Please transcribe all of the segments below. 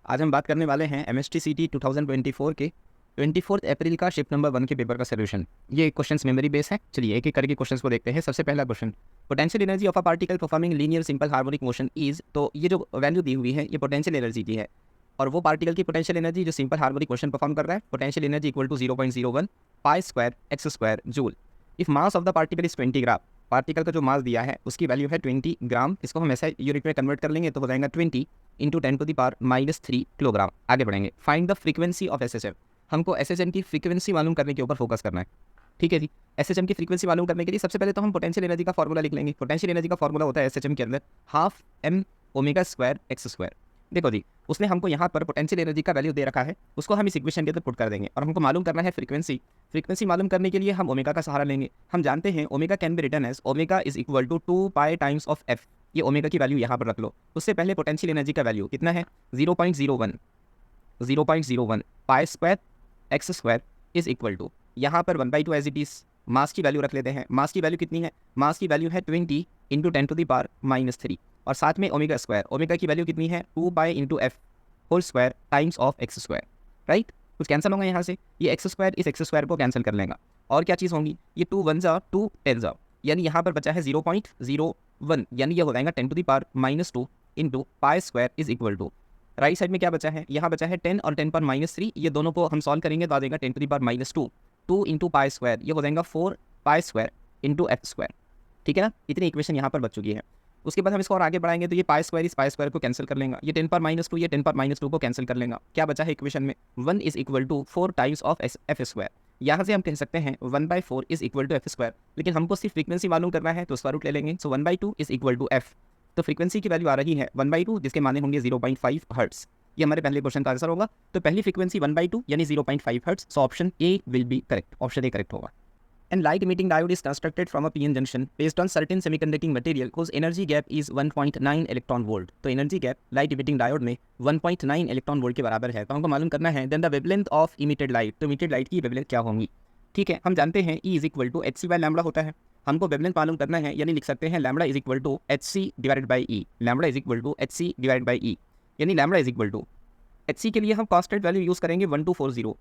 आज हम बात करने वाले हैं MSTCT 2024 के 24 अप्रैल का शिफ्ट नंबर 1 के पेपर का सोल्यूशन। ये क्वेश्चंस मेमोरी बेस है। चलिए एक एक करके क्वेश्चंस को देखते हैं। सबसे पहला question, potential energy of a particle performing linear simple harmonic motion is. तो ये जो वैल्यू दी हुई है ये पोटेंशियल एनर्जी की है और वो पार्टिकल की पोटेंशियल एनर्जी जो सिंपल हार्मोनिक मोशन परफॉर्म कर रहा है, potential energy equal to 0.01 pi square x square joule. If mass of the particle is 20 gram, particle का जो मास दिया है उसकी वैल्यू है 20 ग्राम। इसको हम ऐसा यूनिट में कन्वर्ट कर लेंगे तो हो जाएगा 20 इंटू 10⁻³ किलोग्राम। आगे बढ़ेंगे। Find the frequency of SHM। हमको SHM की फ्रीक्वेंसी मालूम करने के ऊपर फोकस करना है। ठीक है जी। SHM की फ्रीक्वेंसी मालूम करने के लिए सबसे पहले तो हम पोटेंशियल एनर्जी का फॉर्मूला लिख लेंगे। पोटेंशियल एनर्जी का फॉर्मूला होता है SHM के अंदर half m omega square x square. देखो जी, उसने हमको यहाँ पर पोटेंशियल एनर्जी का वैल्यू दे रखा है, उसको हम इस इक्वेशन के अंदर पुट कर देंगे और हमको मालूम करना है फ्रीक्वेंसी। फ्रीक्वेंसी मालूम करने के लिए हम ओमेगा का सहारा लेंगे। हम जानते हैं omega can be written as omega is equal to 2 pi times of F. ये ओमेगा की वैल्यू यहाँ पर रख लो। उससे पहले पोटेंशियल एनर्जी का वैल्यू कितना है 0.01 pi square x square is equal to यहाँ पर 1/2 एज इट इज। मास की वैल्यू रख लेते हैं। मास की वैल्यू कितनी है? मास की वैल्यू है 20 इंटू 10⁻³ और साथ में ओमेगा स्क्वायर। ओमेगा की वैल्यू कितनी है 2 pi into f whole square times of x square. Right, कुछ कैंसिल होगा यहाँ से। ये एक्स स्क्वायर इस एक्स स्क्वायर को कैंसिल कर लेगा और क्या चीज़ होंगी, ये 2 1 जा 2 10 जा, यानी यहाँ पर बचा है 0.01, यानी ये हो जाएगा 10⁻² into pi square is equal to. Right side में क्या बचा है? यहाँ बचा है 10 और 10⁻3। ये दोनों को हम सॉल्व करेंगे तो आ जाएगा 10⁻²। 2 इंटू पाई स्क्वायर ये हो जाएगा 4 pi square into x square. ठीक है ना, इतनी इक्वेशन यहाँ पर बच चुकी है। उसके बाद हम इसको और आगे बढ़ाएंगे तो ये पाई स्क्वायर इस पाई स्क्वायर को कैंसिल कर लेगा। ये 10⁻², ये 10⁻² को कैंसिल कर लेगा। क्या बचा है इक्वेशन में? 1 is equal to 4 times of f square. यहाँ से हम कह सकते हैं 1/4 is equal to f square, लेकिन हमको सिर्फ फ्रीक्वेंसी मालूम करना है तो स्क्वायर रूट ले लेंगे। सो 1/2 इज इक्वल टू एफ। तो फ्रीक्वेंसी की वैल्यू आ रही है 1/2, जिसके माने होंगे 0.5 हर्ट्स। ये हमारे पहले क्वेश्चन का आंसर होगा। तो पहली फ्रीक्वेंसी 1/2 यानी 0.5 hertz. So option A will be correct. Option A correct होगा। And light emitting diode is constructed from a PN junction based on certain semiconducting material whose energy gap is 1.9 electron volt. तो energy gap light emitting diode में 1.9 electron volt के बराबर है। तो हमको मालूम करना है then the wavelength of emitted light. तो इमिटेड लाइट की वेवलेंथ क्या होंगी? ठीक है, हम जानते हैं E is equal to hc/λ होता है। हमको वेवलेंथ मालूम करना है, यानी लिख सकते हैं λ is equal to hc/E। λ is equal to hc/E, यानी λ इज इक्वल टू hc के लिए हम कांस्टेंट वैल्यू यूज करेंगे 1240।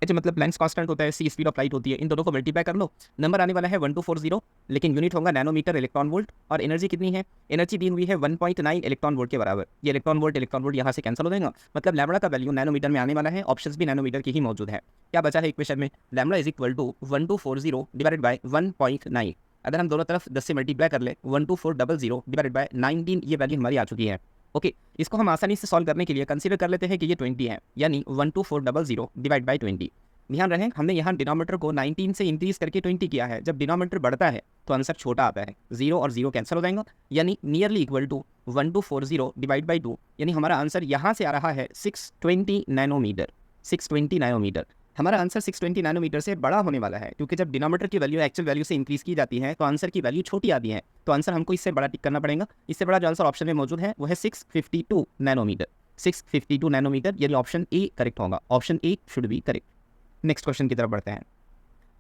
एच मतलब लेंस कांस्टेंट होता है, सी स्पीड ऑफ लाइट होती है। इन दोनों को मल्टीप्लाई कर लो, नंबर आने वाला है 1240, लेकिन यूनिट होगा नैनोमीटर इलेक्ट्रॉन वोल्ट। और एनर्जी कितनी है? एनर्जी दी हुई है 1.9 इलेक्ट्रॉन वोल्ट के बराबर। ये इलेक्ट्रॉन वोल्ट यहाँ से कैंसिल हो जाएगा, मतलब लैम्बडा का वैल्यू नैनोमीटर में आने वाला है। ऑप्शंस भी नैनोमीटर की ही मौजूद है। क्या बचा है इक्वेशन में? Lambda is equal to 1240 divided by 1.9। अगर हम दोनों तरफ 10 से मल्टीप्लाई कर ले 12400 डिवाइडेड बाय 19, ये वैल्यू हमारी आ चुकी है। ओके, इसको हम आसानी से सॉल्व करने के लिए कंसीडर कर लेते हैं कि ये 20 है, यानी 12400 डिवाइड बाय 20। ध्यान रहे हमने यहाँ डिनोमीटर को 19 से इंक्रीज करके 20 किया है। जब डिनोमीटर बढ़ता है तो आंसर छोटा आता है, 0 और 0 कैंसिल हो जाएगा, यानी nearly equal to 1240 divide by 2, यानी हमारा आंसर यहाँ से आ रहा है 620 नैनोमीटर। 620 नैनोमीटर हमारा आंसर 620 नैनोमीटर से बड़ा होने वाला है, क्योंकि जब डिनोमीटर की वैल्यू एक्चुअल वैल्यू से इंक्रीज की जाती है तो आंसर की वैल्यू छोटी आती है। तो आंसर हमको इससे बड़ा टिक करना पड़ेगा। इससे बड़ा जो आंसर ऑप्शन में मौजूद है वो है 652 नैनोमीटर। 652 नैनोमीटर, यानी ऑप्शन ए करेक्ट होगा। Option A should be correct. Next question की तरफ बढ़ते हैं।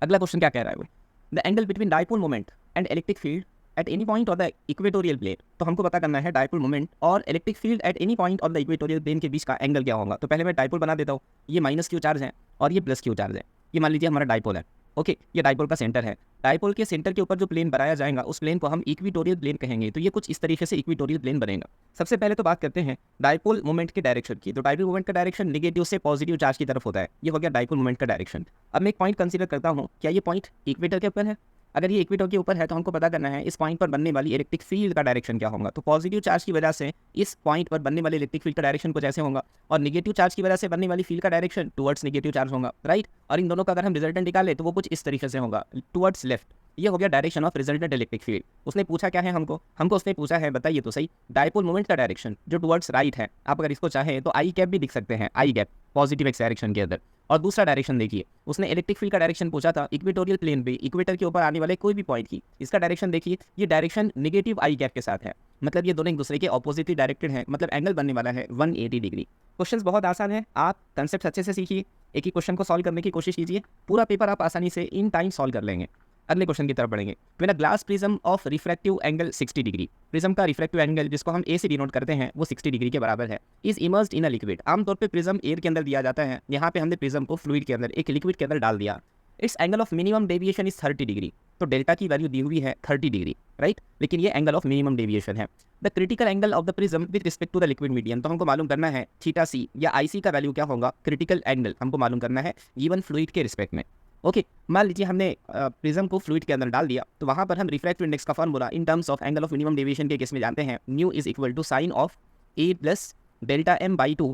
अगला क्वेश्चन क्या कह रहा है वो, the angle between dipole moment and electric field at any point of the equatorial plane. तो हमको पता करना है डायपोल मोमेंट और electric field at any point of the equatorial plane के बीच का एंगल क्या होगा। तो पहले मैं डायपोल बना देता हूँ। ये -q चार्ज है और ये +q चार्ज है। ये मान लीजिए हमारा डायपोल है। ओके, ये डायपोल का सेंटर है। डायपोल के सेंटर के ऊपर जो प्लेन बनाया जाएगा उस प्लेन को हम इक्वेटोरियल प्लेन कहेंगे। तो ये कुछ इस तरीके से इक्वेटोरियल प्लेन बनेगा। सबसे पहले तो बात करते हैं डायपोल मोमेंट के डायरेक्शन की। तो डायपोल मोमेंट का डायरेक्शन नेगेटिव से पॉजिटिव चार्ज की तरफ होता है। ये हो गया डायपोल मोमेंट का डायरेक्शन। अब मैं एक पॉइंट कंसीडर करता हूँ, क्या ये पॉइंट इक्वेटर के ऊपर है? अगर ये इक्वेटर के ऊपर है तो हमको पता करना है इस पॉइंट पर बनने वाली इलेक्ट्रिक फील्ड का डायरेक्शन क्या होगा। तो पॉजिटिव चार्ज की वजह से इस पॉइंट पर बनने वाली इलेक्ट्रिक फील्ड का डायरेक्शन कुछ ऐसे होगा, और नेगेटिव चार्ज की वजह से बनने वाली फील्ड का डायरेक्शन टुवर्ड्स नेगेटिव चार्ज होगा। राइट, और इन दोनों का अगर हम रिजल्टेंट निकालें तो वो कुछ इस तरीके से होगा, टुवर्ड्स लेफ्ट। ये हो गया direction of resultant electric field. उसने पूछा क्या है हमको उसने पूछा है, बताइए तो सही, डायपोल मोमेंट का डायरेक्शन जो टुवर्ड्स राइट है। आप अगर इसको चाहें तो आई कैप भी दिख सकते हैं, आई कैप पॉजिटिव एक्स डायरेक्शन के अंदर। और दूसरा डायरेक्शन देखिए, उसने इलेक्ट्रिक फील्ड का डायरेक्शन पूछा था इक्वेटोरियल प्लेन पे, इक्वेटर के ऊपर आने वाले कोई भी पॉइंट की। इसका डायरेक्शन देखिए, ये डायरेक्शन नेगेटिव आई कैप के साथ है, मतलब ये दोनों एक दूसरे के ऑपोजिटली डायरेक्टेड हैं, मतलब एंगल बनने वाला है 180 डिग्री। क्वेश्चंस बहुत आसान है, आप कंसेप्ट अच्छे से सीखिए, एक ही क्वेश्चन को सॉल्व करने की कोशिश कीजिए। पूरा पेपर आप आसानी से इन टाइम सॉल्व कर लेंगे। अगले क्वेश्चन की तरफ बढ़ेंगे। When a glass prism of refractive angle 60 degree, prism का रिफ्रैक्टिव एंगल जिसको हम ए से डिनोट करते हैं वो 60 डिग्री के बराबर है, is immersed in a liquid. आमतौर पे प्रिज्म एयर के अंदर दिया जाता है, यहाँ पे हमने प्रिज्म को फ्लूइड के अंदर एक लिक्विड के अंदर डाल दिया। Its angle of minimum deviation is 30 degree, तो डेल्टा की वैल्यू दी हुई है 30 डिग्री, राइट, लेकिन ये एंगल ऑफ मिनिमम डेविएशन है। The critical angle of the prism with respect to the liquid medium, तो हमको मालूम करना है थीटा सी या आई सी का वैल्यू क्या होगा, क्रिटिकल एंगल हमको मालूम करना है गिवन फ्लूइड के रिस्पेक्ट में। ओके, मान लीजिए हमने प्रिज्म को फ्लूइड के अंदर डाल दिया, तो वहाँ पर हम रिफ्रैक्टिव इंडेक्स का formula in terms of angle of minimum deviation के केस में जानते हैं, mu is equal to sine of A plus delta m by 2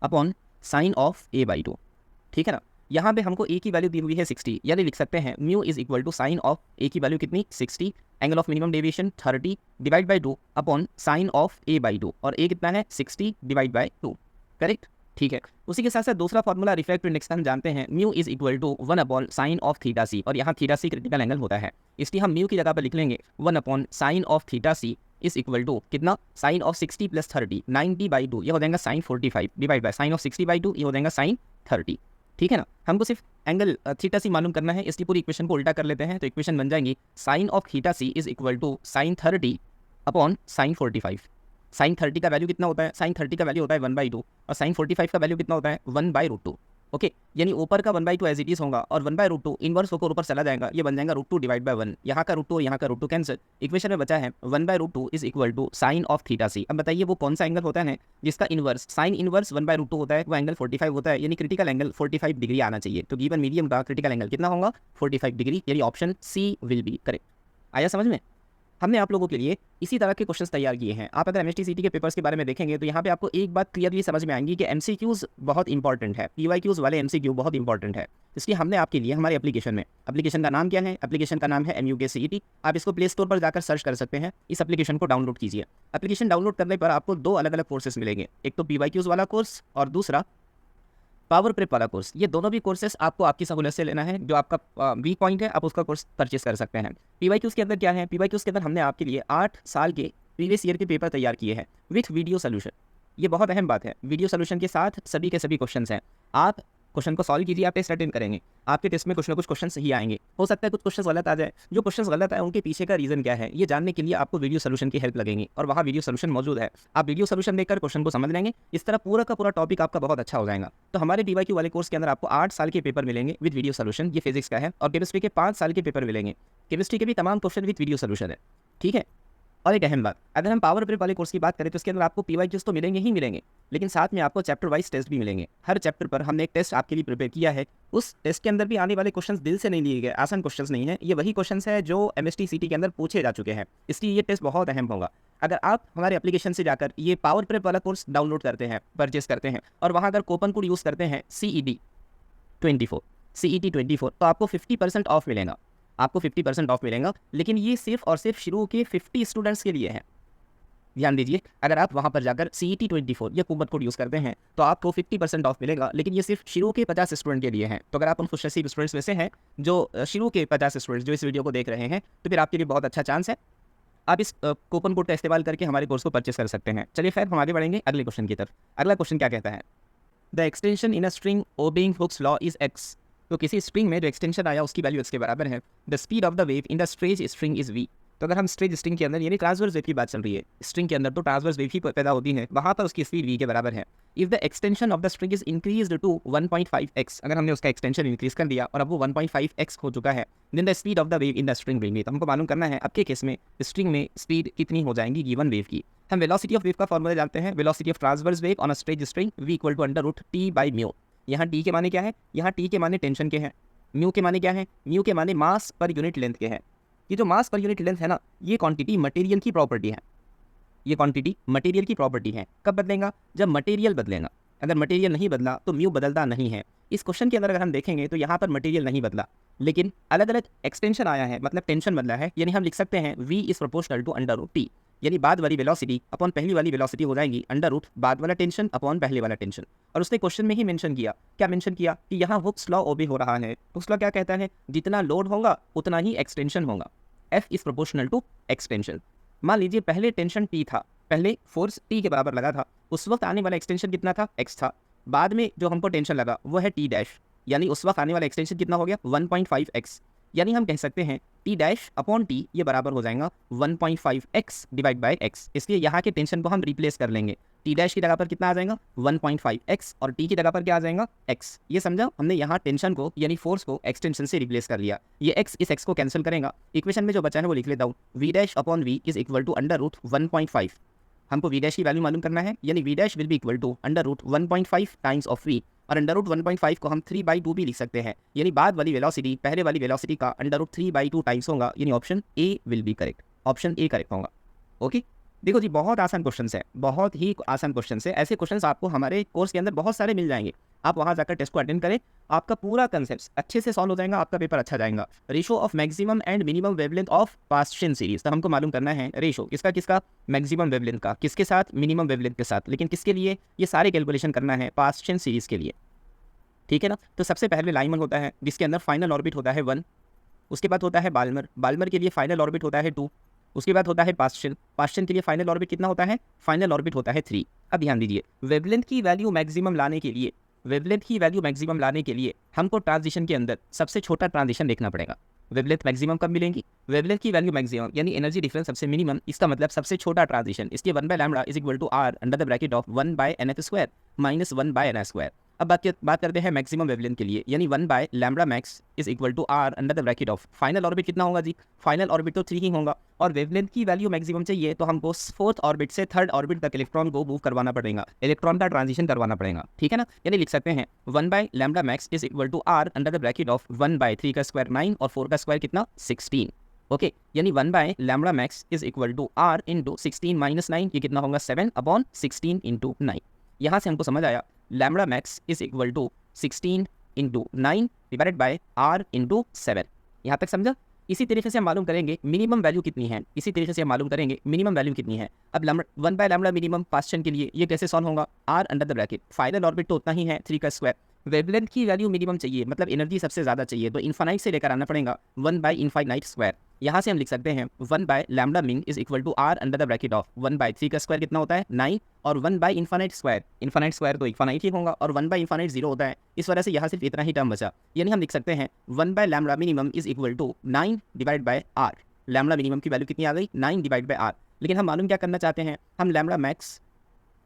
upon sine of A by 2, ठीक है ना। यहाँ पे हमको ए की वैल्यू दी हुई है 60, यानी लिख सकते हैं mu is equal to sine of A की वैल्यू कितनी 60, angle of minimum deviation 30 divide by 2 upon sine of A by 2, और ए कितना है 60 डिवाइड बाई 2, करेक्ट, ठीक है। उसी के साथ साथ दूसरा फॉर्मूला रिफ्रैक्टिव इंडेक्स का हम जानते हैं, mu is equal to 1 upon sine of theta C, और यहाँ थीटा सी क्रिटिकल एंगल होता है, इसलिए हम म्यू की जगह पर लिख लेंगे 1 upon sine of theta c is equal to कितना, साइन ऑफ 60 प्लस 30 90 बाई 2, ये हो जाएगा sine 45 divide by sine of 60 by 2, ये हो जाएगा साइन 30, ठीक है ना। हमको सिर्फ एंगल थीटा सी मालूम करना है, इसलिए पूरी इक्वेशन को उल्टा कर लेते हैं, तो इक्वेशन बन जाएंगी sine of theta c is equal to sine 30 upon sine 45। Sine 30 का वैल्यू कितना होता है, साइन 30 का वैल्यू होता है 1/2, और साइन 45 का वैल्यू कितना होता है 1/√2। ओके, यानी ऊपर का 1/2 एज इट इज होगा, और 1/√2 इनवर्स होकर ऊपर चला जाएगा, ये बन जाएगा √2 डिवाइड बाय 1, यहाँ का √2 यहाँ का √2 कैंसिल, इक्वेशन में बचा है 1/√2 is equal to sine of theta C. अब बताइए वो कौन सा एंगल होता है जिसका इनवर्स साइन इनवर्स 1/√2 होता है, वो एंगल 45 होता है, यानी क्रिटिकल एंगल 45 डिग्री आना चाहिए। तो गिवन मीडियम का क्रिटिकल एंगल कितना होगा 45 डिग्री, यानी option C will be correct. आया समझ में। हमने आप लोगों के लिए इसी तरह के क्वेश्चंस तैयार किए हैं। आप अगर एमएसटीसीटी के पेपर्स के बारे में देखेंगे तो यहाँ पे आपको एक बात क्लियरली समझ में आएंगी कि एमसीक्यूज बहुत इंपॉर्टेंट है, पीवाईक्यूज वाले एमसीक्यू बहुत इंपॉर्टेंट है। इसलिए हमने आपके लिए हमारे एप्लीकेशन में, एप्लीकेशन का नाम क्या है, एप्लीकेशन का नाम है MUKCET। आप इसको प्ले स्टोर पर जाकर सर्च कर सकते हैं, इस एप्लीकेशन को डाउनलोड कीजिए। एप्लीकेशन डाउनलोड करने पर आपको 2 अलग अलग कोर्सेस मिलेंगे, एक तो पीवाईक्यूज वाला कोर्स और दूसरा पावर प्रेप वाला कोर्स। ये दोनों भी कोर्सेस आपको आपकी सहूलियत से लेना है, जो आपका वीक पॉइंट है आप उसका कोर्स परचेस कर सकते हैं। पीवाईक्यूज के अंदर क्या है, पीवाईक्यूज के अंदर हमने आपके लिए 8 साल के प्रीवियस ईयर के पेपर तैयार किए हैं विथ वीडियो सोल्यूशन। ये बहुत अहम बात है, वीडियो सोल्यूशन के साथ सभी के सभी क्वेश्चन हैं। आप क्वेश्चन को सॉल्व कीजिए, आप टेस्ट अटेंड करेंगे, आपके टेस्ट में कुछ ना कुछ क्वेश्चन सही आएंगे। हो सकता है कुछ क्वेश्चन गलत आ जाए, जो क्वेश्चन गलत आए उनके पीछे का रीजन क्या है ये जानने के लिए आपको वीडियो सोल्यूशन की हेल्प लगेगी, और वहाँ वीडियो सोल्यूशन मौजूद है। आप वीडियो सोल्यूशन देखकर क्वेश्चन को समझ लेंगे, इस तरह पूरा का पूरा टॉपिक आपका बहुत अच्छा हो जाएगा। तो हमारे पीवाईक्यू वाले कोर्स के अंदर आपको 8 साल के पेपर मिलेंगे विद वीडियो सोल्यूशन, ये फिजिक्स का है, और केमिस्ट्री के 5 साल के पेपर मिलेंगे, केमिस्ट्री के भी तमाम क्वेश्चन विद वीडियो सोल्यूशन है, ठीक है। और एक अहम बात, अगर हम पावर प्रेप वाले कोर्स की बात करें तो इसके अंदर आपको पीवाईक्यूज तो मिलेंगे ही मिलेंगे, लेकिन साथ में आपको चैप्टर वाइज टेस्ट भी मिलेंगे। हर चैप्टर पर हमने एक टेस्ट आपके लिए प्रिपेयर किया है, उस टेस्ट के अंदर भी आने वाले क्वेश्चंस दिल से नहीं लिए गए, आसान क्वेश्चंस नहीं है, ये वही क्वेश्चंस है जो MSTCT के अंदर पूछे जा चुके हैं, इसलिए ये टेस्ट बहुत अहम होगा। अगर आप हमारे एप्लीकेशन से जाकर ये पावर प्रेप वाला कोर्स डाउनलोड करते हैं, परचेस करते हैं, और वहाँ अगर कूपन कोड यूज़ करते हैं CET24 तो आपको 50% ऑफ मिलेगा, आपको 50% ऑफ मिलेगा, लेकिन ये सिर्फ और सिर्फ शुरू के 50 स्टूडेंट्स के लिए है। ध्यान दीजिए, अगर आप वहाँ पर जाकर CET24 या कूपन कोड यूज़ करते हैं तो आपको 50% ऑफ मिलेगा, लेकिन ये सिर्फ शुरू के 50 स्टूडेंट के लिए है। तो अगर आप उन खुशनसीब स्टूडेंट्स में से हैं जो शुरू के 50 स्टूडेंट्स जो इस वीडियो को देख रहे हैं, तो फिर आपके लिए बहुत अच्छा चांस है, आप इस कूपन कोड का इस्तेमाल करके हमारे कोर्स को परचेस कर सकते हैं। चलिए फिर हम आगे बढ़ेंगे अगले क्वेश्चन की तरफ। अगला क्वेश्चन क्या कहता है, the extension in a string obeying Hooke's law is x। तो किसी स्ट्रिंग में जो एक्सटेंशन आया उसकी वैल्यू x के बराबर है। The speed of the wave in the stretch string is v। तो अगर हम स्ट्रेच स्ट्रिंग के अंदर यानी ट्रांसवर्स वेव की बात चल रही है, स्ट्रिंग के अंदर तो ट्रांसवर्स वेव ही पैदा होती है, वहाँ पर उसकी स्पीड v के बराबर है। If the extension of the string is increased to 1.5x, अगर हमने उसका एक्सटेंशन इंक्रीज कर दिया और अब वो 1.5x हो चुका है, then the speed of the wave in the string will be. तो हमको मालूम करना है आपके केस में स्ट्रिंग में स्पीड कितनी हो जाएंगी गिवन वेव की। हम वेलोसिटी ऑफ वेव का फॉर्मूला जानते हैं, velocity of transverse wave on a stretch string v equal to √T/μ। यहाँ t के माने क्या है, यहाँ t के माने टेंशन के हैं, म्यू के माने क्या है, म्यू के माने मास पर यूनिट लेंथ के हैं। ये जो मास पर यूनिट लेंथ है ना, ये क्वांटिटी मटेरियल की प्रॉपर्टी है, ये क्वांटिटी मटेरियल की प्रॉपर्टी है। कब बदलेगा, जब मटेरियल बदलेगा। अगर मटेरियल नहीं बदला तो म्यू बदलता नहीं है। इस क्वेश्चन के अंदर अगर हम देखेंगे तो यहाँ पर मटेरियल नहीं बदला, लेकिन अलग अलग एक्सटेंशन आया है, मतलब टेंशन बदला है, यानी हम लिख सकते हैं v is proportional to √T, यानी बाद वाली वेलोसिटी अपॉन पहली वाली वेलोसिटी हो जाएगी √ बाद वाला टेंशन अपॉन पहले वाला टेंशन। और उसने क्वेश्चन में ही मेंशन किया, क्या मेंशन किया कि यहाँ हुक्स लॉ ओबे हो रहा है। हुक्स लॉ क्या कहता है, जितना लोड होगा उतना ही एक्सटेंशन होगा, F is proportional to extension. मान लीजिए पहले टेंशन T था, पहले फोर्स T के बराबर लगा था, उस वक्त आने वाला एक्सटेंशन कितना था, x था। बाद में जो हमको टेंशन लगा वो है T डैश, यानी उस वक्त आने वाला एक्सटेंशन कितना हो गया 1.5x। यानी हम कह सकते हैं टी डैश अपॉन टी ये बराबर हो जाएगा 1.5x डिवाइड बाई x। इसलिए यहाँ के टेंशन को हम रिप्लेस कर लेंगे। टी डैश की जगह पर कितना आ जाएगा 1.5x और टी की जगह पर क्या आ जाएगा x। ये समझा, हमने यहाँ टेंशन को यानी फोर्स को एक्सटेंशन से रिप्लेस कर लिया। ये x इस x को कैंसिल करेगा। इक्वेशन में जो बचा है वो लिख लेता हूँ, v dash upon v is equal to under root 1.5। हमको v डैश की वैल्यू मालूम करना है, यानी v dash will be equal to under root 1.5 times of v। और अंडर रूट 1.5 को हम 3/2 भी लिख सकते हैं, यानी बाद वाली वेलोसिटी पहले वाली वेलोसिटी का अंडर रूट 3/2 टाइम्स होगा, यानी option A will be correct. Option A correct होगा। ओके, देखो जी बहुत आसान क्वेश्चन है, बहुत ही आसान क्वेश्चन है। ऐसे क्वेश्चन आपको हमारे कोर्स के अंदर बहुत सारे मिल जाएंगे। आप वहाँ जाकर टेस्ट को अटेंड करें, आपका पूरा कंसेप्ट अच्छे से सॉल्व हो जाएगा, आपका पेपर अच्छा जाएगा। Ratio of maximum and minimum wavelength of Paschen series, तो हमको मालूम करना है रेशो किसका किसका, मैक्सिमम वेवलेंथ का किसके साथ, मिनिमम वेवलेंथ के साथ। लेकिन किसके लिए, ये सारे कैलकुलेशन करना है पास्शियन सीरीज के लिए, ठीक है ना। तो सबसे पहले लाइमन होता है जिसके अंदर फाइनल ऑर्बिट होता है 1, उसके बाद होता है बाल्मर, बाल्मर के लिए फाइनल ऑर्बिट होता है 2, उसके बाद होता है पास्शियन, पास्शियन के लिए फाइनल ऑर्बिट कितना होता है, फाइनल ऑर्बिट होता है 3। अब ध्यान दीजिए, वेवलेंथ की वैल्यू मैक्सिमम लाने के लिए, वेवलेंथ की वैल्यू मैक्सिमम लाने के लिए हमको ट्रांजिशन के अंदर सबसे छोटा ट्रांजिशन देखना पड़ेगा। वेवलेंथ मैक्सिमम कब मिलेंगी, वेवलेंथ की वैल्यू मैक्सिमम यानी एनर्जी डिफरेंस सबसे मिनिमम, इसका मतलब सबसे छोटा ट्रांजिशन। इसके 1/λ is equal to r under the bracket of 1/nf² minus 1/n²। अब बात करते हैं मैक्सिमम वेवलेंथ के लिए, यानी 1/λ max is equal to r under the bracket of final orbit कितना होगा जी, फाइनल ऑर्बिट तो 3 ही होगा। और वेवलेंथ की वैल्यू मैक्सिमम चाहिए तो हमको 4th ऑर्बिट से 3rd ऑर्बिट तक इलेक्ट्रॉन को मूव करवाना पड़ेगा, इलेक्ट्रॉन का ट्रांजिशन करवाना पड़ेगा, ठीक है ना। यानी लिख सकते हैं 1/λ max is equal to r under the bracket of 1/3 का स्क्वायर 9 और 4 का स्क्वायर कितना 16। ओके, यानी 1/λ max is equal to r into 16 minus 9, ये कितना होगा 7/16 इंटू 9। यहाँ से हमको समझ आया lambda max is equal to 16 into 9 divided by r into 7। यहाँ तक समझा। इसी तरीके से हम मालूम करेंगे मिनिमम वैल्यू कितनी है, इसी तरीके से हम मालूम करेंगे मिनिमम वैल्यू कितनी है। अब 1/λ मिनिमम पास्शियन के लिए ये कैसे सॉल्व होगा, r under the bracket final orbit तो उतना ही है 3 का स्क्वायर, वेवलेंथ की वैल्यू मिनिमम चाहिए मतलब एनर्जी सबसे ज़्यादा चाहिए, तो इन्फानाइट से लेकर आना पड़ेगा 1/∞²। यहाँ से हम लिख सकते हैं 1/λ min is equal to r under the bracket of 1/3 का स्क्वायर कितना होता है 9 और 1/∞², इन्फानाइट स्क्वायर तो इन्फानाइट ही होगा और 1/∞ 0 होता है, इस वजह से यहाँ सिर्फ इतना ही टर्म बचा। यानी हम लिख सकते हैं 1/λ minimum is equal to 9 divide by r। Lambda minimum की वैल्यू कितनी आ गई 9 डिवाइड बाय r। लेकिन हम मालूम क्या करना चाहते हैं, हम लैम्बडा मैक्स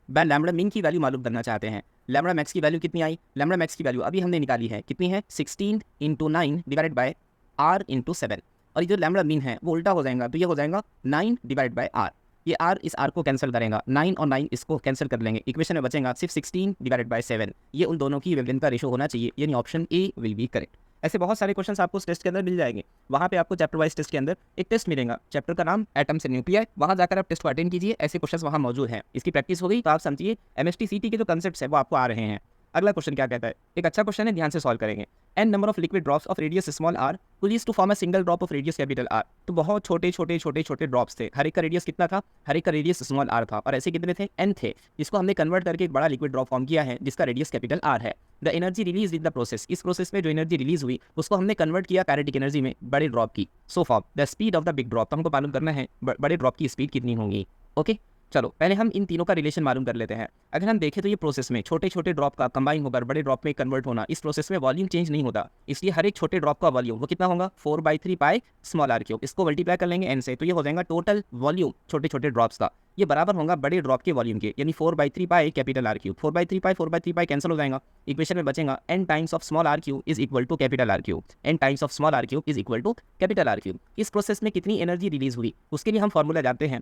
बाय लैम्बडा मिन की वैल्यू मालूम करना चाहते हैं। लैम्बडा मैक्स की वैल्यू कितनी आई, लैम्बडा मैक्स की वैल्यू अभी हमने निकाली है, कितनी है 16 into 9 divided by r into 7। और ये जो लैम्बडा मीन है वो उल्टा हो जाएगा, तो ये हो जाएगा 9 डिवाइड बाय r। ये r इस r को कैंसिल करेगा, 9 और 9 इसको कैंसिल कर लेंगे, इक्वेशन में बचेगा सिर्फ 16 डिवाइडेड बाय 7। ये उन दोनों की वेवलेंथ का रेशो होना चाहिए, यानी option A will be correct. ऐसे बहुत सारे क्वेश्चंस आपको इस टेस्ट के अंदर मिल जाएंगे। वहाँ पे आपको चैप्टर वाइज टेस्ट के अंदर एक टेस्ट मिलेगा, चैप्टर का नाम एटम्स एंड न्यूक्लियाई, वहाँ जाकर आप टेस्ट को अटेंड कीजिए। ऐसे क्वेश्चंस वहाँ मौजूद हैं, इसकी प्रैक्टिस हो गई तो आप समझिए MST-CT के जो कंसेप्ट्स है वो आपको आ रहे हैं। अगला क्वेश्चन क्या कहता है, एक अच्छा क्वेश्चन है, ध्यान से सॉल्व करेंगे। n number of liquid drops of radius small r police to form a single drop of radius capital R। तो बहुत छोटे छोटे छोटे छोटे ड्रॉप्स थे, हर एक का रेडियस कितना था, हर एक का रेडियस स्मॉल r था, और ऐसे कितने थे n थे, जिसको हमने कन्वर्ट करके एक बड़ा लिक्विड ड्रॉप फॉर्म किया है जिसका रेडियस कैपिटल R है। The energy release in the process, इस प्रोसेस में जो एनर्जी रिलीज हुई उसको हमने कन्वर्ट किया काइनेटिक एनर्जी में बड़े ड्रॉप की। So form the speed of the big drop, तो हमको मालूम करना है बड़े ड्रॉप की स्पीड कितनी होगी। ओके, चलो पहले हम इन तीनों का रिलेशन मालूम कर लेते हैं। अगर हम देखें तो ये प्रोसेस में छोटे छोटे ड्रॉप का कंबाइन होकर बड़े ड्रॉप में कन्वर्ट होना, इस प्रोसेस में वॉल्यूम चेंज नहीं होता, इसलिए हर एक छोटे ड्रॉप का वॉल्यूम वो कितना होगा 4/3 पाई स्मॉल r क्यूब। इसको मल्टीप्लाई कर लेंगे n से, तो ये हो जाएगा टोटल वॉल्यूम छोटे छोटे ड्रॉप्स का, ये बराबर होगा बड़े ड्रॉप के वॉल्यूम के, यानी 4/3 pi capital R cube. 4/3 pi cancel हो जाएगा, इक्वेशन में बचेगा n times of small r cube is equal to capital R cube, n times of small r cube is equal to capital R cube. इस process में कितनी energy release हुई उसके लिए हम फॉर्मूला जानते हैं,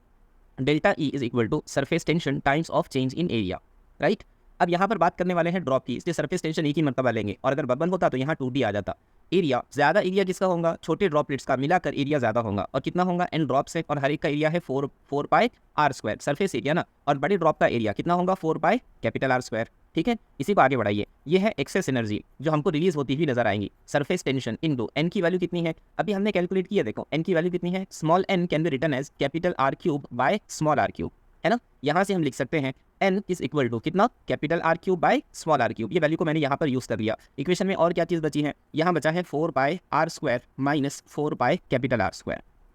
delta E is equal to surface tension times of change in area, right. अब यहाँ पर बात करने वाले हैं ड्रॉप की, इसलिए सरफेस टेंशन एक ही मरतबा लेंगे, और अगर बबल होता तो यहाँ 2D आ जाता। एरिया, ज़्यादा एरिया किसका होगा, छोटे ड्रॉपलेट्स का, मिलाकर एरिया ज़्यादा होगा, और कितना होगा n ड्रॉप्स है, और हर एक का एरिया है 4 पाई r², सरफेस एरिया ना, और बड़े ड्रॉप का एरिया कितना होगा 4 पाई कैपिटल R², ठीक है। इसी को आगे बढ़ाइए, ये है एक्सेस एनर्जी जो हमको रिलीज होती हुई नजर आएंगी, सरफेस टेंशन इनटू n की वैल्यू कितनी है, अभी हमने कैलकुलेट किया, देखो n की वैल्यू कितनी है, small n can be written as capital R cube by small r cube, है ना। यहाँ से हम लिख सकते हैं n इज इक्वल टू कितना capital R cube by small r cube. ये वैल्यू को मैंने यहाँ पर यूज कर लिया। इक्वेशन में और क्या चीज़ बची है, यहाँ बचा है 4 पाई r² minus 4 pi capital R²,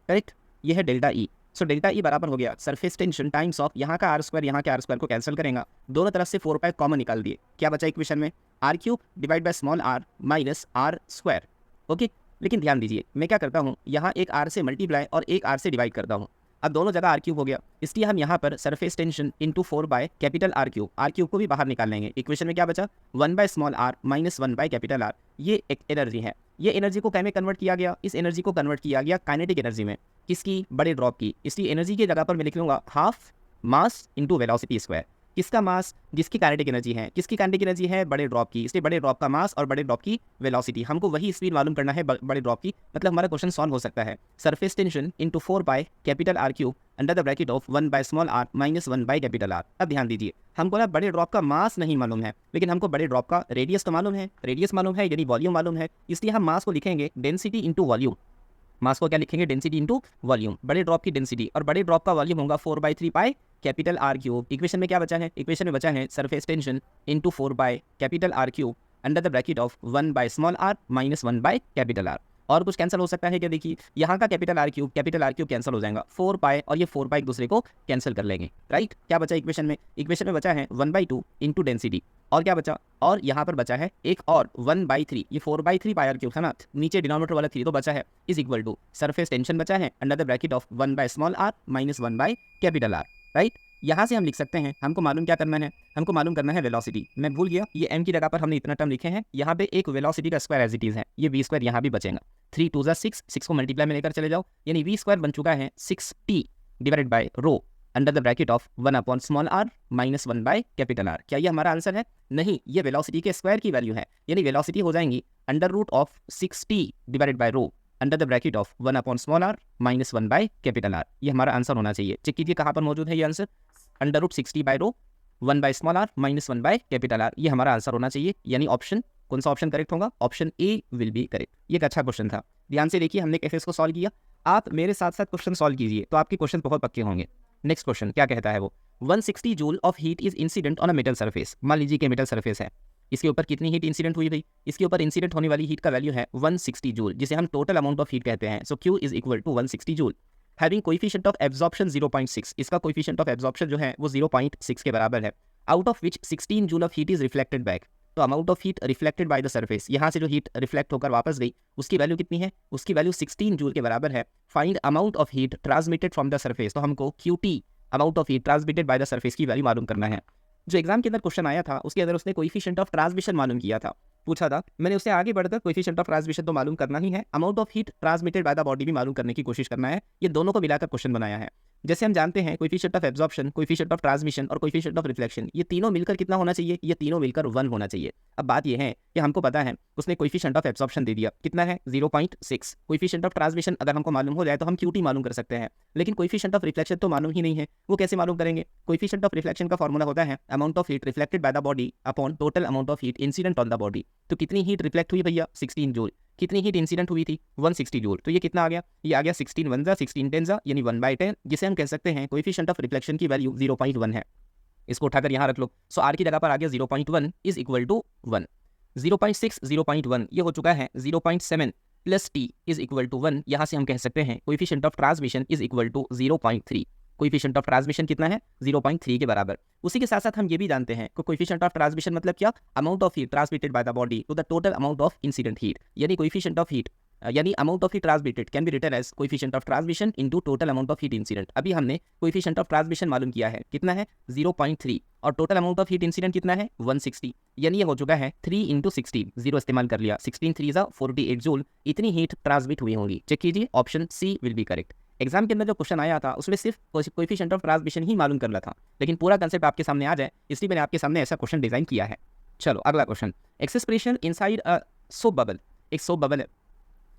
correct. ये है delta E। So delta E बराबर हो गया सरफेस टेंशन टाइम्स ऑफ यहाँ का R² यहाँ के R² को कैंसिल करेगा, दोनों तरफ से 4 पाई कॉमन निकाल दिए, क्या बचा इक्वेशन में R cube divide by small r minus R²। Okay, लेकिन ध्यान दीजिए मैं क्या करता हूँ, यहाँ एक आर से मल्टीप्लाई और एक आर से डिवाइड करता हूँ। अब दोनों जगह आर क्यूब हो गया, इसलिए हम यहाँ पर surface tension into 4 by capital R cube को भी बाहर निकाल लेंगे। इक्वेशन में क्या बचा, 1 by small r minus 1 by capital R. ये एक एनर्जी है, ये एनर्जी को क्या में कन्वर्ट किया गया, इस एनर्जी को कन्वर्ट किया गया काइनेटिक एनर्जी में। किसकी, बड़े ड्रॉप की। इसलिए एनर्जी की जगह पर मैं लिख लूंगा half mass into velocity square. किसका मास, जिसकी काइनेटिक एनर्जी है, किसकी काइनेटिक एनर्जी है, बड़े ड्रॉप की, इसलिए बड़े ड्रॉप का मास और बड़े ड्रॉप की वेलोसिटी। हमको वही स्पीड मालूम करना है बड़े ड्रॉप की, मतलब हमारा क्वेश्चन सॉल्व हो सकता है। Surface tension into 4 by capital R cube under the bracket of 1 by small r minus 1 by capital R. अब ध्यान दीजिए, हमको ना बड़े ड्रॉप का मास नहीं मालूम है, लेकिन हमको बड़े ड्रॉप का रेडियस तो मालूम है, रेडियस मालूम है यानी वॉल्यूम मालूम है, इसलिए हम मास को लिखेंगे डेंसिटी इंटू वॉल्यूम। मास को क्या लिखेंगे, डेंसिटी इंटू वॉल्यूम, बड़े ड्रॉप की डेंसिटी, और बड़े ड्रॉप का वॉल्यूम होगा 4/3 pi capital R cube. Equation में क्या बचा है, इक्वेशन में बचा है surface tension into 4 by capital R cube under the bracket of 1 by small r minus 1 by capital R. और कुछ कैंसिल हो सकता है क्या, देखिए यहाँ का कैपिटल आर क्यूब कैंसिल हो जाएगा, 4 पाई और ये 4 पाई एक दूसरे को कैंसिल कर लेंगे, राइट। क्या बचा इक्वेशन में, इक्वेशन में बचा है 1/2 इंटू डेंसिटी, और क्या बचा, और यहाँ पर बचा है एक और 1/3, ये 4/3 पाई आर क्यूब था ना, नीचे डिनोमिनेटर वाला 3 तो बचा है, is equal to surface tension बचा है under the bracket of 1 by small r minus 1 by capital R, right. यहाँ से हम लिख सकते हैं, हमको मालूम क्या करना है, हमको मालूम करना है वेलोसिटी। मैं भूल गया, ये m की जगह पर हमने इतना टर्म लिखे हैं, यहाँ पे एक वेलोसिटी का स्क्वायर एज इट इज है, ये v स्क्वायर यहाँ भी बचेगा। 3 2 6 को मल्टीप्लाई में लेकर चले जाओ, यानी v स्क्वायर बन चुका है 6t divided by rho under the bracket of 1 upon small r minus 1 by capital R. क्या ये हमारा आंसर है, नहीं, ये वेलोसिटी के स्क्वायर की वैल्यू है, यानी वेलोसिटी हो जाएंगी under root of 6t divided by rho under the bracket of 1 upon small r minus 1 by capital R. ये हमारा आंसर होना चाहिए। चेक कीजिए कहाँ पर मौजूद है ये answer, under root 6t by rho 1 by small r minus 1 by capital R. ये हमारा आंसर होना चाहिए, यानी ऑप्शन, कौन सा ऑप्शन करेक्ट होगा, option A will be correct. ये एक अच्छा क्वेश्चन था, ध्यान से देखिए हमने कैसे इसको सॉल्व किया। आप मेरे साथ साथ क्वेश्चन सॉल्व कीजिए तो आपके क्वेश्चन बहुत पक्के होंगे। नेक्स्ट क्वेश्चन क्या कहता है वो, 160 joule of heat is incident on a metal surface. मान लीजिए कि मेटल सरफेस है, इसके ऊपर कितनी हीट इंसिडेंट हुई भाई, इसके ऊपर इंसिडेंट होने वाली हीट का वैल्यू है 160 जूल, जिसे हम टोटल अमाउंट ऑफ हीट कहते हैं। So Q is equal to 160 joule. Having coefficient of absorption 0.6, इसका कोएफिशिएंट ऑफ एब्जॉर्प्शन जो है वो 0.6 के बराबर है। Out of which 16 joule of heat is reflected back. तो amount of heat reflected by the surface, यहाँ से जो हीट रिफ्लेक्ट होकर वापस गई उसकी वैल्यू कितनी है, उसकी वैल्यू 16 जूल के बराबर है। Find amount of heat transmitted from the surface, तो हमको QT amount of heat transmitted by the surface की वैल्यू मालूम करना है। जो एग्जाम के अंदर क्वेश्चन आया था उसके अंदर उसने कोएफिशिएंट ऑफ ट्रांसमिशन मालूम किया था, पूछा था, मैंने उससे आगे बढ़कर कोएफिशिएंट ऑफ ट्रांसमिशन तो मालूम करना ही है, amount of heat transmitted by the body भी मालूम करने की कोशिश करना है। ये दोनों को मिलाकर क्वेश्चन बनाया है। जैसे हम जानते हैं coefficient of absorption, coefficient of transmission और कोएफिशिएंट ऑफ रिफ्लेक्शन, ये तीनों मिलकर कितना होना चाहिए, ये तीनों मिलकर 1 होना चाहिए। अब बात ये है कि हमको पता है उसने कोएफिशिएंट ऑफ एब्जॉर्प्शन दे दिया, कितना है 0.6। कोएफिशिएंट ऑफ ट्रांसमिशन अगर हमको मालूम हो जाए तो हम QT मालूम कर सकते हैं, लेकिन कोएफिशिएंट ऑफ रिफ्लेक्शन तो मालूम ही नहीं है, वो कैसे मालूम करेंगे। कोएफिशिएंट ऑफ रिफ्लेक्शन का फॉर्मूला होता है amount of heat reflected by the body upon total amount of heat incident on the body. तो कितनी हीट रिफ्लेक्ट हुई भैया, 16 जूल। कितनी हीट इंसिडेंट हुई थी, 160 जूल। तो ये कितना आ गया, ये आ गया 16 1 जा 16 10 जा, यानी 1/10, जिसे हम कह सकते हैं कोएफिशिएंट ऑफ रिफ्लेक्शन की वैल्यू 0.1 है। इसको उठाकर यहाँ रख लो, सो R की जगह पर आ गया 0.1 इज इक्वल टू 1। 0.6 0.1 ये हो चुका है 0.7 plus t is equal to 1। यहाँ से हम कह सकते हैं coefficient of transmission is equal to 0.3। Coefficient of transmission कितना है, 0.3 के बराबर। उसी के साथ साथ हम ये भी जानते हैं कि कोएफिशिएंट ऑफ ट्रांसमिशन मतलब क्या, amount of heat transmitted by the body to the total amount of incident heat, यानी कोएफिशिएंट ऑफ हीट यानी amount of heat transmitted can be written as coefficient of transmission into total amount of heat incident. अभी हमने coefficient of transmission मालूम किया है, कितना है 0.3, और total amount of heat incident कितना है 160, यानी ये हो चुका है 3 × 16, 0 इस्तेमाल कर लिया, 16 3 जा 48 जूल इतनी हीट ट्रांसमिट हुई होंगी। चेक कीजिए, option C will be correct. Exam के अंदर जो क्वेश्चन आया था उसमें सिर्फ कोएफिशिएंट ऑफ ट्रांसमिशन ही मालूम करना था, लेकिन पूरा कंसेप्ट आपके सामने आ जाए इसलिए मैंने आपके सामने ऐसा क्वेश्चन डिजाइन किया है। चलो अगला question, expression inside a soap bubble. एक सोप बबल है,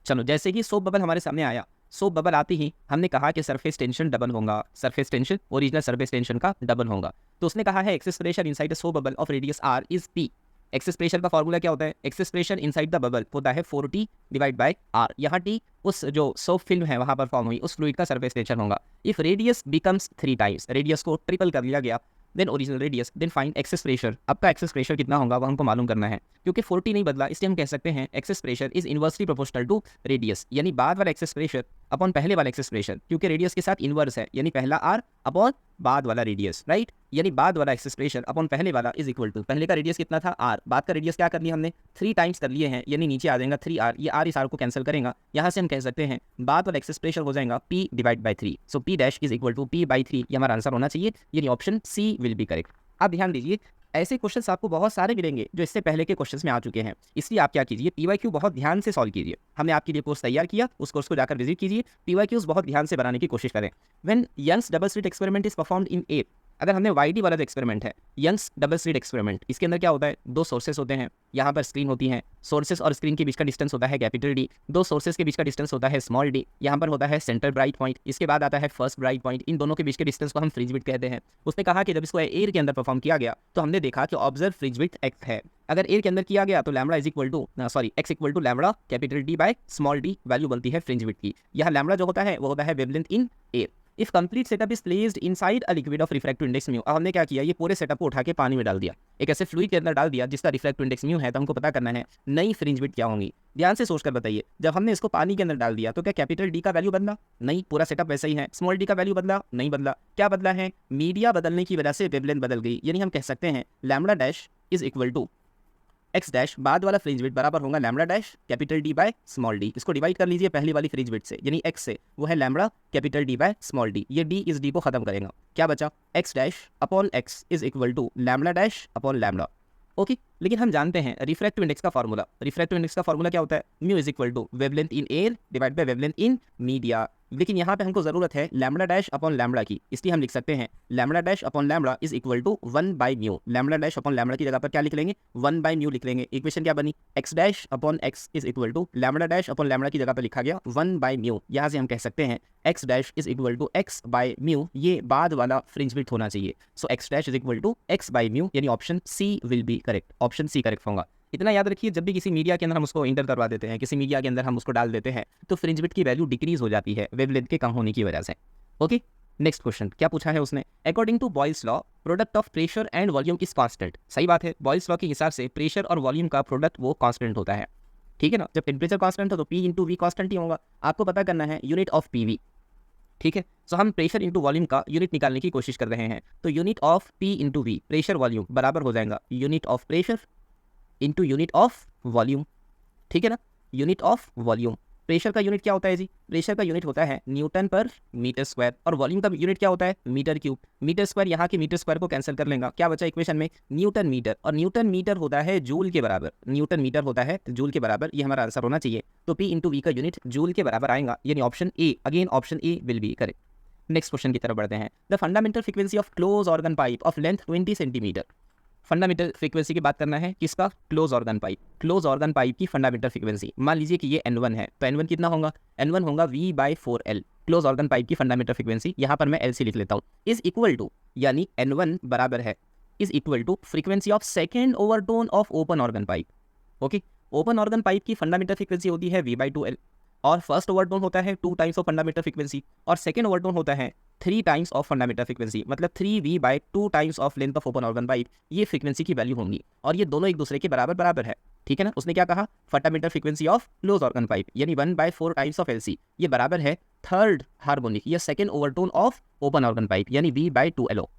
चलो जैसे ही सोप बबल हमारे सामने आया, सोप बबल आते ही हमने कहा कि सरफेस टेंशन डबल होगा, surface tension original surface tension का डबल होगा। तो उसने कहा है excess pressure inside a soap bubble of radius r is p। Excess pressure का फॉर्मूला क्या होता है, excess pressure inside the bubble होता है 4t डिवाइड बाय r। यहाँ t उस जो सोप फिल्म है वहां पर फॉर्म हुई उस फ्लूइड का सरफेस टेंशन होगा। If radius becomes 3 times, radius को ट्रिपल कर लिया गया, then original radius, then find excess pressure. अब का एक्सेस प्रेशर कितना होगा वो हमको मालूम करना है, क्योंकि 40 नहीं बदला इसलिए हम कह सकते हैं excess pressure is inversely proportional to radius, यानी बाद वाला एक्सेस प्रेशर अपॉन पहले वाला एक्सेस प्रेशर, क्योंकि रेडियस के साथ इनवर्स है, यानी पहला आर अपॉन बाद वाला रेडियस, राइट। यानी बाद वाला एक्सेस प्रेशर अपॉन पहले वाला इज इक्वल टू, पहले का रेडियस कितना था आर, बाद का रेडियस क्या कर लिया हमने 3 टाइम्स कर लिए हैं, यानी नीचे आ जाएगा 3r, ये r इस r को कैंसिल करेगा, यहाँ से हम कह सकते हैं बाद वाला एक्सेस प्रेशर हो जाएगा p divide by 3, so p dash is equal to p by 3, ये हमारा आंसर होना चाहिए, यानी option C will be correct. अब ध्यान दीजिए ऐसे क्वेश्चंस आपको बहुत सारे मिलेंगे जो इससे पहले के क्वेश्चंस में आ चुके हैं, इसलिए आप क्या कीजिए PYQ बहुत ध्यान से सॉल्व कीजिए। हमने आपके लिए कोर्स तैयार किया, उस कोर्स को जाकर विजिट कीजिए, PYQs बहुत ध्यान से बनाने की कोशिश करें। When Young's double slit experiment is performed in air, अगर हमने YD वाला जो एक्सपेरिमेंट है यंग्स डबल स्लिट एक्सपेरिमेंट, इसके अंदर क्या होता है, 2 सोर्सेस होते हैं, यहाँ पर स्क्रीन होती है, सोर्सेस और स्क्रीन के बीच का डिस्टेंस होता है कैपिटल D, 2 सोर्सेस के बीच का डिस्टेंस होता है स्मॉल d, यहाँ पर होता है सेंटर ब्राइट पॉइंट, इसके बाद आता है फर्स्ट ब्राइट पॉइंट, इन दोनों के बीच के डिस्टेंस को हम फ्रिंज विड्थ कहते हैं। उसने कहा कि जब इसको एयर के अंदर परफॉर्म किया गया तो हमने देखा कि ऑब्जर्व फ्रिंज विड्थ x है, अगर एयर के अंदर किया गया तो lambda is equal to x equal to lambda capital D by small d, value बनती है फ्रिंज विड्थ की। यहाँ लैम्बडा जो होता है वो होता है wavelength in air. If complete setup is placed inside a liquid of refractive index mu, अब हमने क्या किया, ये पूरे सेटअप को उठा के पानी में डाल दिया, एक ऐसे फ्लूइड के अंदर डाल दिया जिसका रिफ्रैक्टिव इंडेक्स म्यू है, तो हमको पता करना है नई फ्रिंज विड्थ क्या होंगी। ध्यान से सोचकर बताइए, जब हमने इसको पानी के अंदर डाल दिया तो क्या कैपिटल D का वैल्यू बदला? नहीं, पूरा सेटअप वैसा ही है। स्मॉल d का वैल्यू बदला? नहीं बदला। क्या बदला है? मीडिया बदलने की वजह से वेवलेंथ बदल गई, यानी हम कह सकते हैं lambda dash is equal to x dash, बाद वाला फ्रिंज विड्थ बराबर होगा lambda dash capital D by small d, इसको डिवाइड कर लीजिए पहली वाली फ्रिंज विड्थ से, यानी x से, वो है lambda capital D by small d, ये d इस d को खत्म करेगा, क्या बचा x dash upon x is equal to lambda dash upon lambda. Okay, लेकिन हम जानते हैं रिफ्रैक्टिव इंडेक्स का फार्मूला, रिफ्रैक्टिव इंडेक्स का फार्मूला क्या होता है, mu is equal to wavelength in air divide by wavelength in media, लेकिन यहाँ पे हमको जरूरत है लैम्बडा डैश अपॉन लैम्बडा की, इसलिए हम लिख सकते हैं lambda dash upon lambda is equal to 1 by mu, lambda dash upon lambda की जगह पर क्या लिख लेंगे 1 बाय म्यू लिख लेंगे। इक्वेशन क्या बनी, x dash upon x is equal to lambda dash upon lambda की जगह पर लिखा गया 1 बाय म्यू, यहाँ से हम कह सकते हैं x dash is equal to x by mu, ये बाद वाला फ्रिंज विड्थ होना चाहिए, so x dash is equal to x by mu, यानी option C will be correct, option C correct होगा। इतना याद रखिए, जब भी किसी मीडिया के अंदर हम उसको इंटर करवा देते हैं, किसी मीडिया के अंदर हम उसको डाल देते हैं, तो फ्रिंज विड्थ की वैल्यू डिक्रीज हो जाती है वेवलेंथ के कम होने की वजह से। ओके, नेक्स्ट क्वेश्चन क्या पूछा है उसने, according to Boyle's law product of pressure and volume is constant. सही बात है, बॉयल्स लॉ के हिसाब से प्रेशर और वॉल्यूम का प्रोडक्ट वो कांस्टेंट होता है, ठीक है ना। जब टेम्परेचर कांस्टेंट हो तो P इंटू वी कांस्टेंट ही होगा। आपको पता करना है यूनिट ऑफ PV, ठीक है। सो हम प्रेशर इंटू वॉल्यूम का यूनिट निकालने की कोशिश कर रहे हैं, तो unit of P into V pressure volume बराबर हो जाएगा unit of pressure into unit of volume, ठीक है ना। यूनिट ऑफ वॉल्यूम, प्रेशर का यूनिट क्या होता है जी, प्रेशर का यूनिट होता है न्यूटन पर मीटर स्क्वायर, और वॉल्यूम का यूनिट क्या होता है मीटर क्यूब। मीटर स्क्वायर यहाँ के मीटर स्क्वायर को कैंसिल कर लेगा, क्या बचा इक्वेशन में न्यूटन मीटर, और न्यूटन मीटर होता है जूल के बराबर, न्यूटन मीटर होता है जूल के बराबर, ये हमारा आंसर होना चाहिए। तो P इंटू वी का यूनिट जूल के बराबर आएगा, यानी option A, again option A will be correct. Next question की तरफ बढ़ते हैं, the fundamental frequency of close organ pipe of length 20 centimetre. Fundamental frequency की बात करना है किसका, close organ pipe, close organ pipe की फंडामेंटल फ्रीक्वेंसी। मान लीजिए कि ये N1 है, तो N1 कितना होगा, N1 होगा V/4L, क्लोज ऑर्गन पाइप की फंडामेंटल फ्रीक्वेंसी, यहाँ पर मैं LC लिख लेता हूँ, इज इक्वल टू, यानी N1 बराबर है is equal to frequency of second overtone of open organ pipe. Okay, open organ pipe की फंडामेंटल फ्रीक्वेंसी होती है V/2L, और फर्स्ट ओवरटोन होता है 2 टाइम्स ऑफ फंडामेंटल फ्रीक्वेंसी, और सेकेंड ओवरटोन होता है 3 टाइम्स ऑफ फंडामेंटल फ्रीक्वेंसी, मतलब 3V/2 times of length of open organ pipe, ये फ्रीक्वेंसी की वैल्यू होंगी, और ये दोनों एक दूसरे के बराबर बराबर है, ठीक है ना। उसने क्या कहा, fundamental frequency of close organ pipe यानी 1/4 टाइम्स ऑफ LC, ये बराबर है थर्ड हार्मोनिक या second overtone of open organ pipe यानी V/2LO।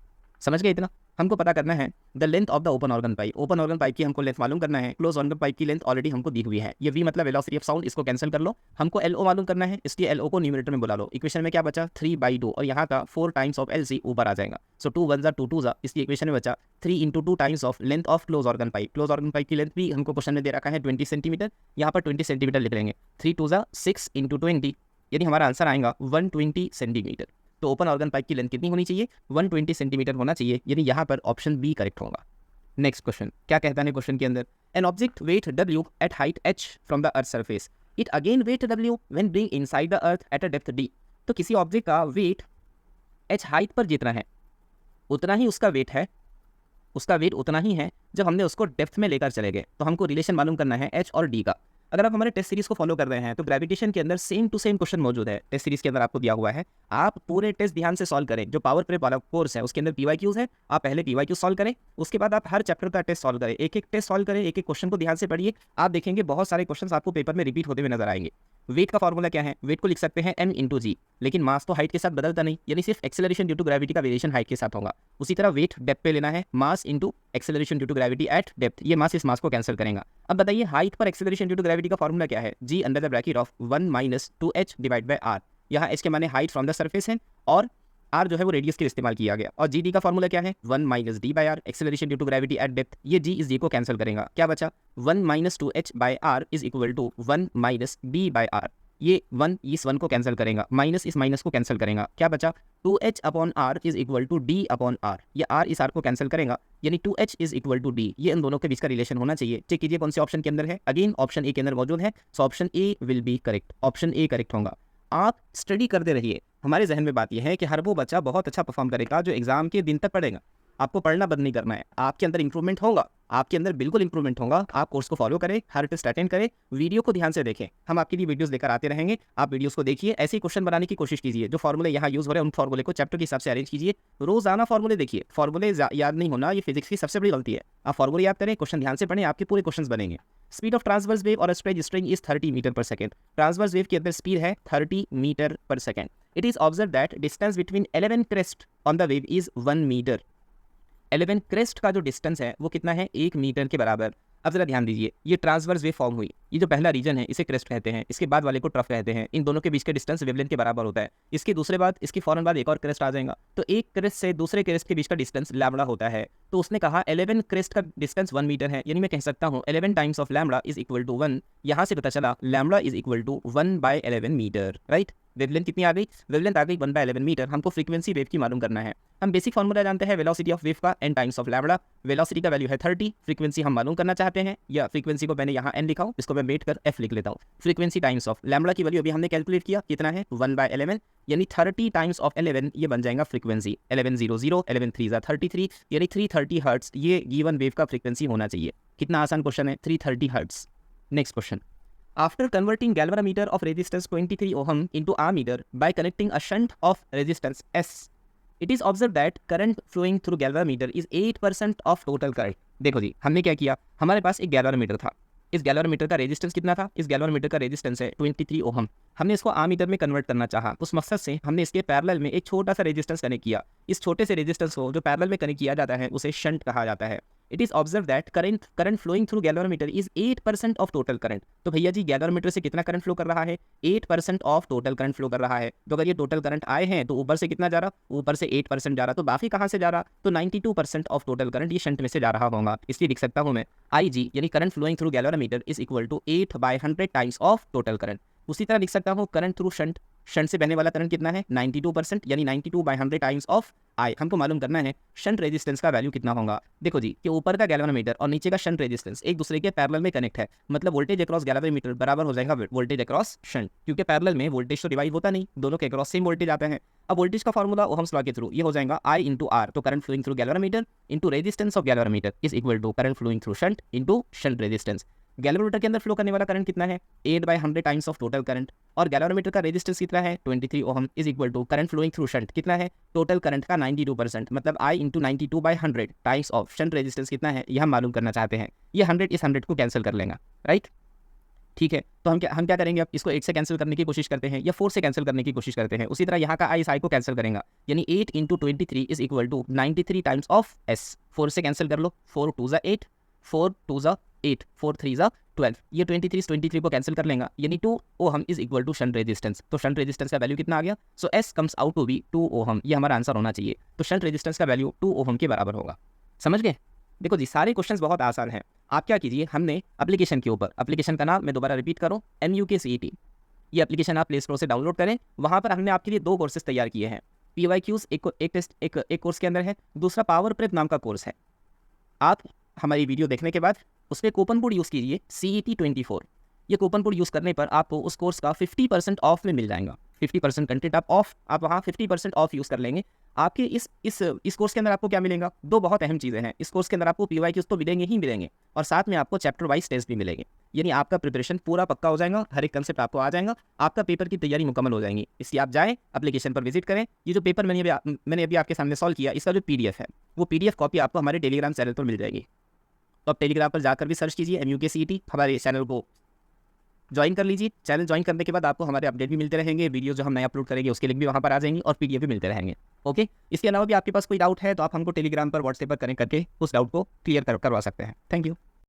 समझ गए इतना। हमको पता करना है the length of the open organ pipe, open organ pipe की हमको लेंथ मालूम करना है, क्लोज ऑर्गन पाइप की लेंथ ऑलरेडी हमको दी हुई है, ये V मतलब वेलोसिटी ऑफ साउंड, इसको कैंसिल कर लो, हमको LO मालूम करना है, इसलिए LO को न्यूमरेटर में बुला लो। इक्वेशन में क्या बचा 3/2, और यहाँ का 4 टाइम्स ऑफ LC ऊपर आ जाएगा, सो 2 1 2 2 इसकी इक्वेशन में बचा 3 into 2 times of length of close organ pipe. Close organ pipe की लेंथ भी हमको क्वेश्चन में दे रखा है 20 सेंटीमीटर, यहाँ पर 20 सेंटीमीटर लिख लेंगे, 3 2 6 इंटू 20, यानी हमारा आंसर आएगा 120 सेंटीमीटर। तो ओपन ऑर्गन पाइप की लेंथ कितनी होनी चाहिए, 120 सेंटीमीटर होना चाहिए, यानी यहाँ पर ऑप्शन बी करेक्ट होगा। नेक्स्ट क्वेश्चन क्या कहता है क्वेश्चन के अंदर, an object weight W at height h from the earth surface, it again weight W when being inside the earth at a depth d। तो किसी ऑब्जेक्ट का wait h height पर जितना है उतना ही उसका वेट है, उसका वेट उतना ही है जब हमने उसको डेप्थ में लेकर चले गए। तो हमको रिलेशन मालूम करना है h और d का। अगर आप हमारे टेस्ट सीरीज को फॉलो कर रहे हैं तो ग्रेविटेशन के अंदर सेम टू सेम क्वेश्चन मौजूद है, टेस्ट सीरीज के अंदर आपको दिया हुआ है। आप पूरे टेस्ट ध्यान से सॉल्व करें। जो पावर प्रेप वाला कोर्स है उसके अंदर PYQs है, आप पहले PYQ सॉल्व करें, उसके बाद आप हर चैप्टर का टेस्ट सॉल्व करें, एक एक टेस्ट सॉल्व करें, एक एक क्वेश्चन को ध्यान से पढ़िए। आप देखेंगे बहुत सारे क्वेश्चन आपको पेपर में रिपीट होते हुए नजर आएंगे। वेट का फॉर्मूला क्या है? वेट को लिख सकते हैं m इंटू जी, लेकिन मास तो हाइट के साथ बदलता नहीं, यानी सिर्फ एक्सेलरेशन ड्यू टू ग्रेविटी का वेरिएशन हाइट के साथ होगा। उसी तरह वेट डेप्थ पे लेना है, mass into acceleration due to gravity at depth, ये मास इस मास को कैंसिल करेगा। अब बताइए हाइट पर एक्सेलरेशन ड्यू टू ग्रेविटी का फॉर्मूला क्या है? g under the bracket of 1 minus 2h divide by r। यहाँ h के माने हाइट फ्रॉम द सरफेस है और r जो है वो रेडियस के लिए इस्तेमाल किया गया। और gd का फॉर्मूला क्या है? 1 minus d by r, acceleration due to gravity at depth, ये g इस d को कैंसिल करेगा। क्या बचा? 1 minus 2h by r is equal to 1 minus d by r, ये 1 इस 1 को कैंसिल करेगा, माइनस इस माइनस को कैंसिल करेगा। क्या बचा? 2h upon r is equal to d upon r, ये r इस r को कैंसिल करेगा, यानी 2h is equal to d। ये इन दोनों के बीच का रिलेशन होना चाहिए। चेक कीजिए कौन से ऑप्शन के अंदर है। अगेन ऑप्शन ए के अंदर मौजूद है, सो option A will be correct, option A correct होगा। आप स्टडी करते रहिए। हमारे जहन में बात यह है कि हर वो बच्चा बहुत अच्छा परफॉर्म करेगा जो एग्जाम के दिन तक पढ़ेगा। आपको पढ़ना बंद नहीं करना है, आपके अंदर इंप्रूवमेंट होगा, आपके अंदर बिल्कुल इंप्रूवमेंट होगा। आप कोर्स को फॉलो करें, हर टेस्ट अटेंड करें, वीडियो को ध्यान से देखें। हम आपके लिए वीडियोस लेकर आते रहेंगे, आप वीडियोस को देखिए, ऐसे ही क्वेश्चन बनाने की कोशिश कीजिए। जो फॉर्मूले यहाँ यूज हो रहे हैं उन फॉर्मूले को चैप्टर के हिसाब से अरेंज कीजिए। रोजाना फॉर्मूले देखिए, फॉर्मूले याद नहीं होना ये फिजिक्स की सबसे बड़ी गलती है। आप फॉर्मूले याद करें, क्वेश्चन ध्यान से पढ़ें, आपके पूरे क्वेश्चन बनेंगे। स्पीड ऑफ ट्रांसवर्स वेव और stretch string is 30 metre per second. Transverse wave के अंदर स्पीड है 30 metre per second. It is observe that distance between 11 crest on the wave is 1 metre. 11 crest का जो डिस्टेंस है वो कितना है? 1 मीटर के बराबर। अब जरा ध्यान दीजिए, ये ट्रांसवर्स वेव फॉर्म हुई, ये जो पहला रीजन है इसे क्रेस्ट कहते हैं, इसके बाद वाले को ट्रफ कहते हैं। इन दोनों के बीच का डिस्टेंस वेवलेंथ के बराबर होता है। इसके दूसरे बाद, इसकी फौरन बाद एक और क्रेस्ट आ जाएगा, तो एक क्रेस्ट से दूसरे क्रेस्ट के बीच का डिस्टेंस लैम्बडा होता है। तो उसने कहा 11 क्रेस्ट का डिस्टेंस 1 मीटर है, यानी मैं कह सकता हूँ 11 times of lambda is equal to 1। यहाँ से पता चला lambda is equal to 1/11 metre, right. Wavelength कितनी आ गई? वेवलेंथ आ गई 1/11 मीटर। हमको फ्रीक्वेंसी वेव की मालूम करना है। हम बेसिक फॉर्मूला जानते हैं वेलोसिटी ऑफ वेव का, n times of lambda. Velocity का वैल्यू है 30, फ्रीक्वेंसी हम मालूम करना चाहते हैं, या फ्रीक्वेंसी को मैंने यहाँ n लिखा हूँ, इसको मैं मेट कर f लिख लेता हूँ। फ्रीक्वेंसी टाइम्स ऑफ लैम्बडा की वैल्यू अभी हमने कैलकुलेट किया, कितना है? 1/11, यानी 30 टाइम्स ऑफ 11, ये बन जाएगा फ्रीक्वेंसी। 1100, 11 3 33, यानी 330 हर्ट्स ये गिवन वेव का फ्रीक्वेंसी होना चाहिए। कितना आसान क्वेश्चन है, 330 hertz. Next question, after converting galvanometer of resistance 23 ohm into ammeter by connecting a shunt of resistance S, it is observed that current flowing through galvanometer is 8% of total current। देखो जी, हमने क्या किया, हमारे पास एक galvanometer था। इस galvanometer का resistance कितना था? इस गैल्वानोमीटर का रेजिस्टेंस है 23 ओहम। हमने इसको आमीटर में कन्वर्ट करना चाहा, उस मकसद से हमने इसके पैरेलल में एक छोटा सा रेजिस्टेंस कनेक्ट किया। इस छोटे से रेजिस्टेंस को जो पैरेलल में कनेक्ट किया जाता है उसे शंट कहा जाता है। It is observe that current flowing through galvanometer is 8% of total current. तो भैया जी गैल्वानोमीटर से कितना करंट फ्लो कर रहा है? 8% ऑफ टोटल करंट फ्लो कर रहा है। तो अगर ये टोटल करंट आए हैं तो ऊपर से कितना जा रहा? ऊपर से 8% जा रहा, तो बाकी कहाँ से जा रहा? तो 92% ऑफ टोटल करंट ये शंट में से जा रहा होगा। इसलिए लिख सकता हूँ मैं IG यानी current flowing through galvanometer is equal to 8/100 times of total current. उसी तरह लिख सकता हूँ करंट थ्रू शंट, शंट से बहने वाला करंट कितना है? 92%, यानी 92/100 टाइम्स ऑफ I। हमको मालूम करना है शंट रेजिस्टेंस का वैल्यू कितना होगा। देखो जी कि ऊपर का गैल्वानोमीटर और नीचे का शंट रेजिस्टेंस एक दूसरे के पैरेलल में कनेक्ट है, मतलब वोल्टेज अक्रॉस गैल्वानोमीटर बराबर हो जाएगा वोल्टेज अक्रॉस शंट, क्योंकि पैरेलल में वोल्टेज तो डिवाइड होता नहीं, दोनों के अक्रॉस सेम वोल्टेज आते हैं। अब वोल्टेज का फॉर्मूला ओहम्स लॉ के थ्रू ये हो जाएगा I इंटू R। तो current flowing through galvanometer into resistance of galvanometer is equal to current flowing through shunt into shunt resistance. Galvanometer के अंदर फ्लो करने वाला करंट कितना है? 8/100 टाइम्स ऑफ टोटल करंट। और गैल्वानोमीटर का रेजिस्टेंस कितना है? 23 ohm is equal to current flowing through shunt कितना है? टोटल करंट का 92%, मतलब I into 92/100 times of shunt resistance कितना है, यह हम मालूम करना चाहते हैं। ये 100 इस 100 को कैंसिल कर लेगा, राइट। ठीक है, तो हम क्या करेंगे, अब इसको 8 से कैंसिल करने की कोशिश करते हैं या 4 से कैंसिल करने की कोशिश करते हैं। उसी तरह यहाँ का I इस I को कैंसिल करेगा, यानी 8 into 23 is equal to 93 times of S। 4 से कैंसिल कर लो, 4 2 ज़ा 8, 4 2 ज़ा 8, 4 3 ज़ा 12, ये 23 को कैंसिल कर लेगा, यानी 2 ohm is equal to shunt resistance. तो शंट रेजिस्टेंस का वैल्यू कितना आ गया? So S comes out to be 2 ohm, ये हमारा आंसर होना चाहिए। तो शंट रेजिस्टेंस का वैल्यू 2 ओहम के बराबर होगा। समझ गए? देखो जी सारे क्वेश्चंस बहुत आसान हैं। आप क्या कीजिए, हमने एप्लीकेशन के ऊपर, एप्लीकेशन का नाम मैं दोबारा रिपीट करूँ, MUK CET, ये एप्लीकेशन आप प्ले स्टोर से डाउनलोड करें। वहाँ पर हमने आपके लिए 2 कोर्सेज तैयार किए हैं। PYQs एक कोर्स के अंदर है, दूसरा पावर प्रेप नाम का कोर्स है। आप हमारी वीडियो देखने के बाद उसमें कूपन कोड यूज़ कीजिए CET 24। ये कूपन कोड यूज़ करने पर आपको उस कोर्स का 50% ऑफ में मिल जाएगा। 50% कंटेंट आप वहाँ 50% ऑफ यूज़ कर लेंगे। आपके इस कोर्स के अंदर आपको क्या मिलेगा? दो बहुत अहम चीज़ें हैं। इस कोर्स के अंदर आपको PYQs तो मिलेंगे ही मिलेंगे, और साथ में आपको चैप्टर वाइज टेस्ट भी मिलेंगे। यानी आपका प्रिपरेशन पूरा पक्का हो जाएगा, हर एक कंसेप्ट आपको आ जाएगा, आपका पेपर की तैयारी मुकम्मल हो जाएगी। इसलिए आप जाएँ, एप्लीकेशन पर विजिट करें। ये जो पेपर मैंने अभी आपके सामने सॉल्व किया, इसका जो PDF है, वो PDF कॉपी आपको हमारे टेलीग्राम चैनल पर मिल जाएगी। तो आप टेलीग्राम पर जाकर भी सर्च कीजिए MUK CET, हमारे चैनल को ज्वाइन कर लीजिए। चैनल ज्वाइन करने के बाद आपको हमारे अपडेट भी मिलते रहेंगे, वीडियो जो हम नए अपलोड करेंगे उसके लिंक भी वहाँ पर आ जाएंगी, और PDF भी मिलते रहेंगे। ओके, इसके अलावा भी आपके पास कोई डाउट है तो आप हमको टेलीग्राम पर, व्हाट्सएप पर कनेक्ट करके उस डाउट को क्लियर करवा सकते हैं। Thank you.